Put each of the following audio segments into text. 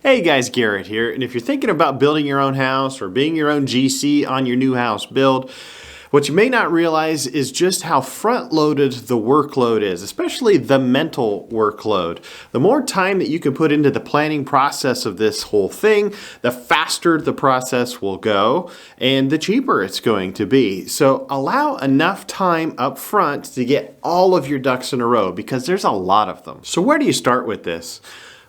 Hey guys, Garrett here, and if you're thinking about building your own house or being your own GC on your new house build, what you may not realize is just how front-loaded the workload is, especially the mental workload. The more time that you can put into the planning process of this whole thing, the faster the process will go and the cheaper it's going to be. So allow enough time up front to get all of your ducks in a row because there's a lot of them. So where do you start with this?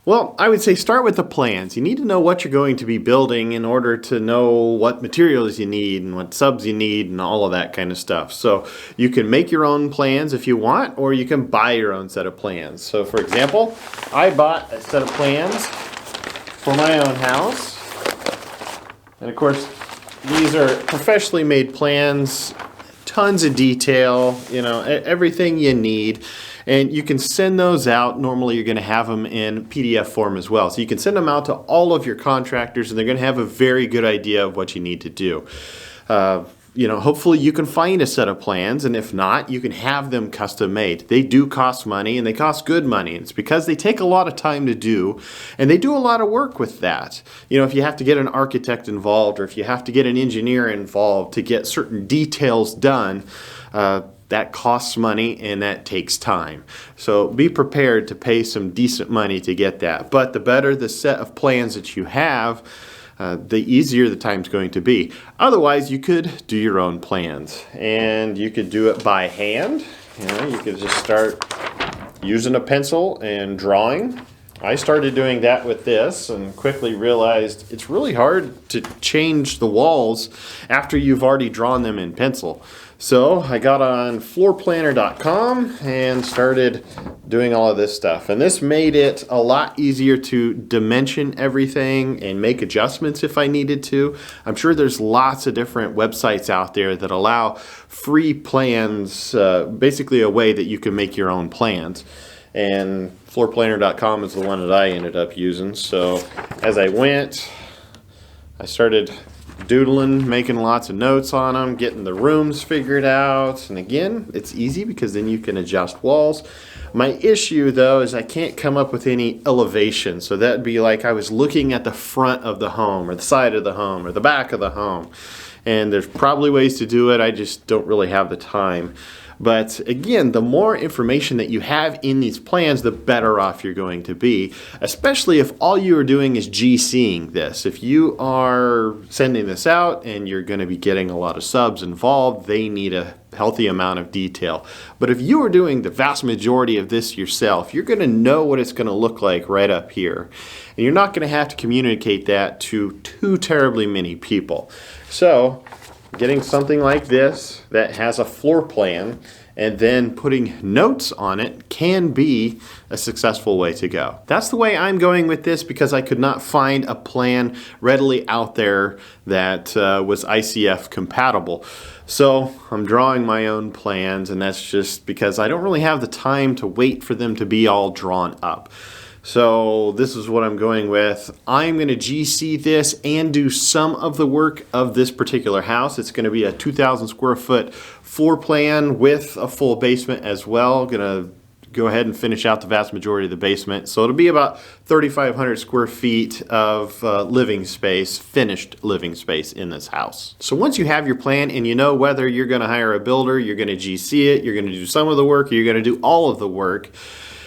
Well, I would say start with the plans. You need to know what you're going to be building in order to know what materials you need and what subs you need and all of that kind of stuff. So you can make your own plans if you want, or you can buy your own set of plans. So for example, I bought a set of plans for my own house. And of course, these are professionally made plans, tons of detail, everything you need. And you can send those out. Normally you're going to have them in PDF form as well. So you can send them out to all of your contractors and they're going to have a very good idea of what you need to do. Hopefully you can find a set of plans, and if not, you can have them custom made. They do cost money, and they cost good money. It's because they take a lot of time to do, and they do a lot of work with that. If you have to get an architect involved, or if you have to get an engineer involved to get certain details done, that costs money and that takes time. So be prepared to pay some decent money to get that. But the better the set of plans that you have, the easier the time's going to be. Otherwise, you could do your own plans, and you could do it by hand. You could just start using a pencil and drawing. I started doing that with this and quickly realized it's really hard to change the walls after you've already drawn them in pencil. So I got on floorplanner.com and started doing all of this stuff. And this made it a lot easier to dimension everything and make adjustments if I needed to. I'm sure there's lots of different websites out there that allow free plans, basically a way that you can make your own plans. And floorplanner.com is the one that I ended up using. So as I went, I started doodling, making lots of notes on them, getting the rooms figured out. And again, it's easy because then you can adjust walls. My issue though is I can't come up with any elevation. So that'd be like I was looking at the front of the home or the side of the home or the back of the home. And there's probably ways to do it. I just don't really have the time. But again, the more information that you have in these plans, the better off you're going to be, especially if all you are doing is GCing this. If you are sending this out and you're going to be getting a lot of subs involved, they need a healthy amount of detail. But if you are doing the vast majority of this yourself, you're going to know what it's going to look like right up here. And you're not going to have to communicate that to too terribly many people. So getting something like this that has a floor plan and then putting notes on it can be a successful way to go. That's the way I'm going with this because I could not find a plan readily out there that was ICF compatible. So I'm drawing my own plans, and that's just because I don't really have the time to wait for them to be all drawn up. So this is what I'm going with. I'm going to GC this and do some of the work of this particular house. It's going to be a 2,000 square foot floor plan with a full basement as well. Going to go ahead and finish out the vast majority of the basement. So it'll be about 3,500 square feet of living space, finished living space in this house. So once you have your plan and you know whether you're going to hire a builder, you're going to GC it, you're going to do some of the work, or you're going to do all of the work,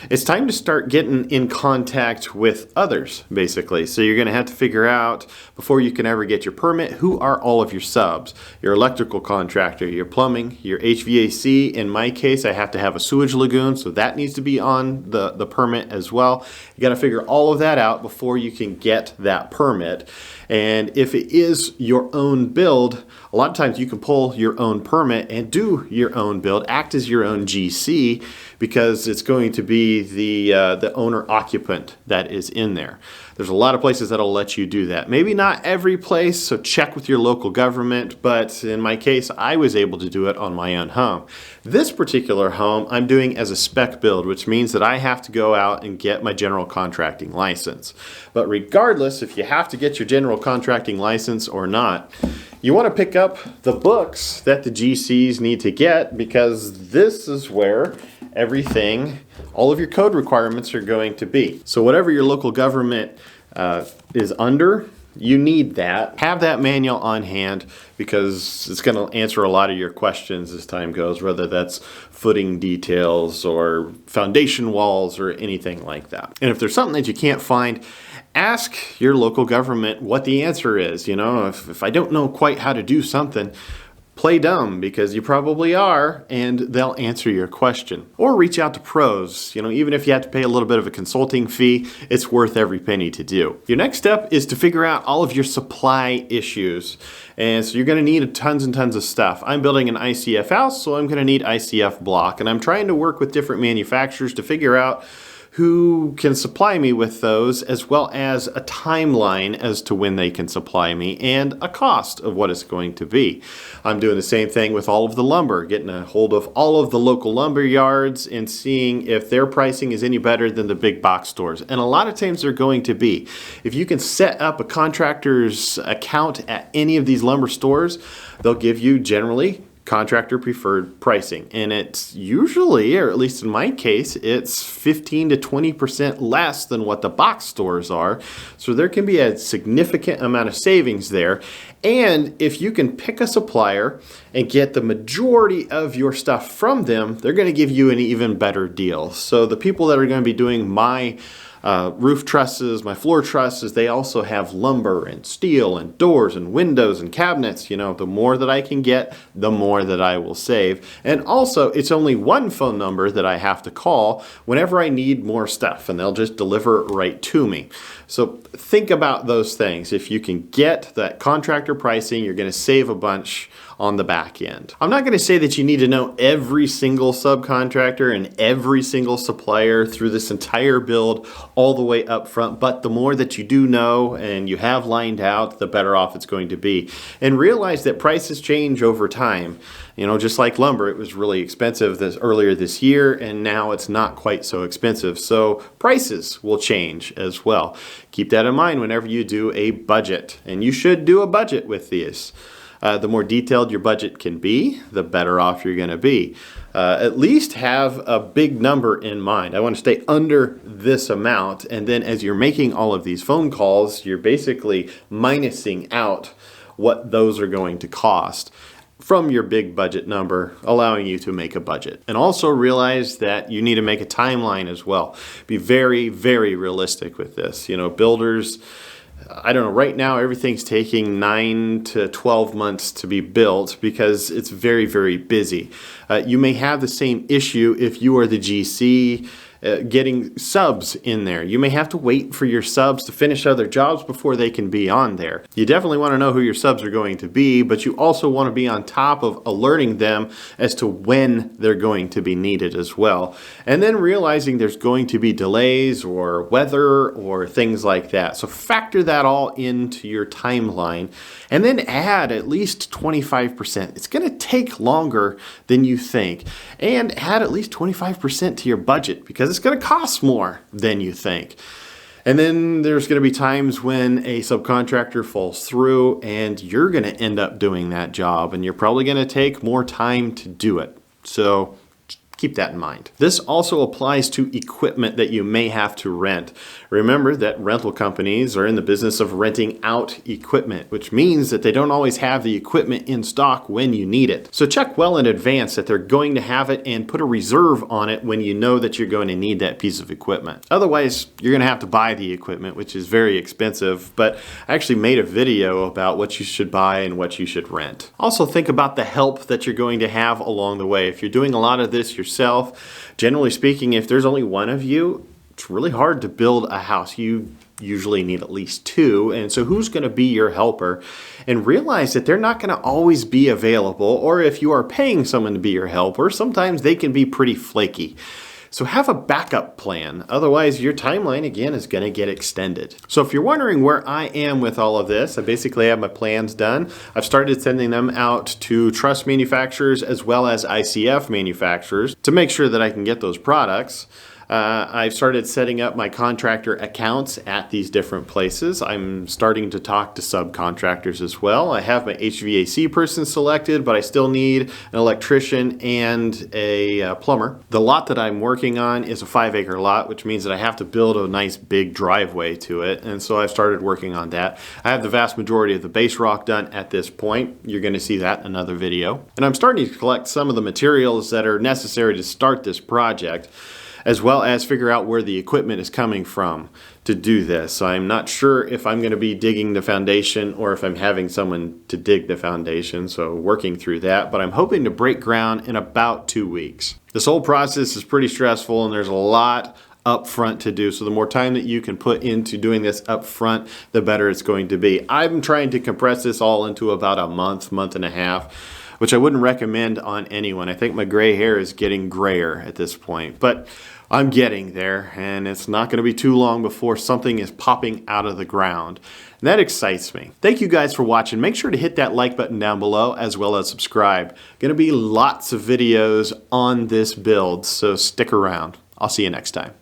it's time to start getting in contact with others, basically. So you're going to have to figure out, before you can ever get your permit, who are all of your subs? Your electrical contractor, your plumbing, your HVAC. In my case, I have to have a sewage lagoon, so that needs to be on the permit as well. You got to figure all of that out before you can get that permit. And if it is your own build, a lot of times you can pull your own permit and do your own build, act as your own GC, because it's going to be the owner occupant that is in there. There's a lot of places that'll let you do that. Maybe not every place, so check with your local government, but in my case, I was able to do it on my own home. This particular home I'm doing as a spec build, which means that I have to go out and get my general contracting license. But regardless, if you have to get your general contracting license or not, you want to pick up the books that the GCs need to get, because this is where everything, all of your code requirements are going to be. So whatever your local government is under, you need that. Have that manual on hand because it's going to answer a lot of your questions as time goes, whether that's footing details or foundation walls or anything like that. And if there's something that you can't find, ask your local government what the answer is. You know, if I don't know quite how to do something, play dumb, because you probably are, and they'll answer your question. Or reach out to pros. You know, even if you have to pay a little bit of a consulting fee, it's worth every penny to do. Your next step is to figure out all of your supply issues. And so you're going to need tons and tons of stuff. I'm building an ICF house, so I'm going to need ICF block. And I'm trying to work with different manufacturers to figure out who can supply me with those, as well as a timeline as to when they can supply me and a cost of what it's going to be. I'm doing the same thing with all of the lumber, getting a hold of all of the local lumber yards and seeing if their pricing is any better than the big box stores. And a lot of times they're going to be. If you can set up a contractor's account at any of these lumber stores, they'll give you generally contractor preferred pricing, and it's usually, or at least in my case, it's 15 to 20% less than what the box stores are. So there can be a significant amount of savings there. And if you can pick a supplier and get the majority of your stuff from them, they're going to give you an even better deal. So the people that are going to be doing my roof trusses, my floor trusses, they also have lumber and steel and doors and windows and cabinets. You know, the more that I can get, the more that I will save. And also, it's only one phone number that I have to call whenever I need more stuff, and they'll just deliver it right to me. So think about those things. If you can get that contractor pricing, you're going to save a bunch on the back end. I'm not going to say that you need to know every single subcontractor and every single supplier through this entire build all the way up front, but the more that you do know and you have lined out, the better off it's going to be. And realize that prices change over time. You know, just like lumber, it was really expensive earlier this year, and now it's not quite so expensive. So prices will change as well. Keep that in mind whenever you do a budget, and you should do a budget with these. The more detailed your budget can be, the better off you're going to be. At least have a big number in mind. I want to stay under this amount, and then as you're making all of these phone calls, you're basically minusing out what those are going to cost from your big budget number, allowing you to make a budget. And also realize that you need to make a timeline as well. Be very, very realistic with this. You know, builders, I don't know, right now everything's taking 9 to 12 months to be built because it's very, very busy. You may have the same issue if you are the GC getting subs in there. You may have to wait for your subs to finish other jobs before they can be on there. You definitely want to know who your subs are going to be, but you also want to be on top of alerting them as to when they're going to be needed as well. And then realizing there's going to be delays or weather or things like that. So factor that all into your timeline and then add at least 25%. It's going to take longer than you think. And add at least 25% to your budget because it's going to cost more than you think. And then there's going to be times when a subcontractor falls through and you're going to end up doing that job, and you're probably going to take more time to do it. So keep that in mind. This also applies to equipment that you may have to rent. Remember that rental companies are in the business of renting out equipment, which means that they don't always have the equipment in stock when you need it. So check well in advance that they're going to have it and put a reserve on it when you know that you're going to need that piece of equipment. Otherwise, you're going to have to buy the equipment, which is very expensive, but I actually made a video about what you should buy and what you should rent. Also think about the help that you're going to have along the way. If you're doing a lot of this yourself, generally speaking, if there's only one of you, it's really hard to build a house. You usually need at least two, and so who's going to be your helper? And realize that they're not going to always be available, or if you are paying someone to be your helper, sometimes they can be pretty flaky. So have a backup plan, otherwise your timeline again is going to get extended. So if you're wondering where I am with all of this, I basically have my plans done. I've started sending them out to truss manufacturers as well as ICF manufacturers to make sure that I can get those products. I've started setting up my contractor accounts at these different places. I'm starting to talk to subcontractors as well. I have my HVAC person selected, but I still need an electrician and a plumber. The lot that I'm working on is a 5-acre lot, which means that I have to build a nice big driveway to it, and so I've started working on that. I have the vast majority of the base rock done at this point. You're going to see that in another video. And I'm starting to collect some of the materials that are necessary to start this project, as well as figure out where the equipment is coming from to do this. So I'm not sure if I'm going to be digging the foundation or if I'm having someone to dig the foundation, so working through that, but I'm hoping to break ground in about 2 weeks. This whole process is pretty stressful and there's a lot up front to do, so the more time that you can put into doing this up front, the better it's going to be. I'm trying to compress this all into about a month and a half, which I wouldn't recommend on anyone. I think my gray hair is getting grayer at this point, but I'm getting there, and it's not going to be too long before something is popping out of the ground. And that excites me. Thank you guys for watching. Make sure to hit that like button down below as well as subscribe. Going to be lots of videos on this build, so stick around. I'll see you next time.